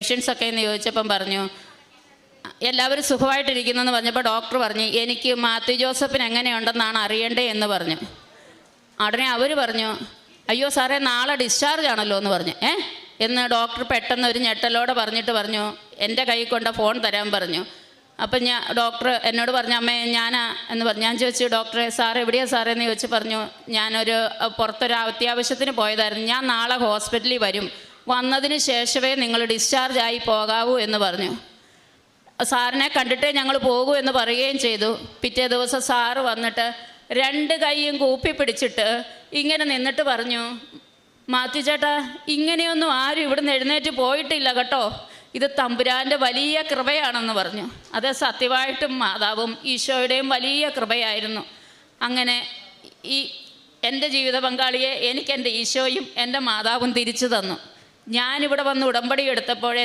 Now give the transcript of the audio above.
പേഷ്യൻസൊക്കെ എന്ന് ചോദിച്ചപ്പം പറഞ്ഞു എല്ലാവരും സുഖമായിട്ടിരിക്കുന്നെന്ന് പറഞ്ഞപ്പോൾ ഡോക്ടർ പറഞ്ഞു എനിക്ക് മാത്യു ജോസഫിന് എങ്ങനെയുണ്ടെന്നാണ് അറിയണ്ടേ എന്ന് പറഞ്ഞു. ഉടനെ അവർ പറഞ്ഞു അയ്യോ സാറേ നാളെ ഡിസ്ചാർജ് ആണല്ലോ എന്ന് പറഞ്ഞു. എന്ന് ഡോക്ടർ പെട്ടെന്ന് ഒരു ഞെട്ടലോടെ പറഞ്ഞിട്ട് പറഞ്ഞു എൻ്റെ കൈ കൊണ്ട് ഫോൺ തരാൻ പറഞ്ഞു. അപ്പം ഡോക്ടർ എന്നോട് പറഞ്ഞു അമ്മേ ഞാനാ എന്ന് പറഞ്ഞു. ഞാൻ ചോദിച്ചു ഡോക്ടറെ സാർ എവിടെയാണ് സാറേ എന്ന് ചോദിച്ച് പറഞ്ഞു ഞാനൊരു പുറത്തൊരു അത്യാവശ്യത്തിന് പോയതായിരുന്നു, ഞാൻ നാളെ ഹോസ്പിറ്റലിൽ വരും, വന്നതിന് ശേഷമേ നിങ്ങൾ ഡിസ്ചാർജ് ആയി പോകാവൂ എന്ന് പറഞ്ഞു. സാറിനെ കണ്ടിട്ടേ ഞങ്ങൾ പോകൂ എന്ന് പറയുകയും ചെയ്തു. പിറ്റേ ദിവസം സാറ് വന്നിട്ട് 2 കൈയും കൂപ്പി പിടിച്ചിട്ട് ഇങ്ങനെ നിന്നിട്ട് പറഞ്ഞു മാത്യു ചേട്ടാ ഇങ്ങനെയൊന്നും ആരും ഇവിടുന്ന് എഴുന്നേറ്റ് പോയിട്ടില്ല കേട്ടോ, ഇത് തമ്പുരാൻ്റെ വലിയ കൃപയാണെന്ന് പറഞ്ഞു. അത് സത്യമായിട്ടും മാതാവും ഈശോയുടെയും വലിയ കൃപയായിരുന്നു. അങ്ങനെ എൻ്റെ ജീവിത പങ്കാളിയെ എനിക്ക് എൻ്റെ ഈശോയും എൻ്റെ മാതാവും തിരിച്ചു തന്നു. ഞാനിവിടെ വന്ന് ഉടമ്പടി എടുത്തപ്പോൾ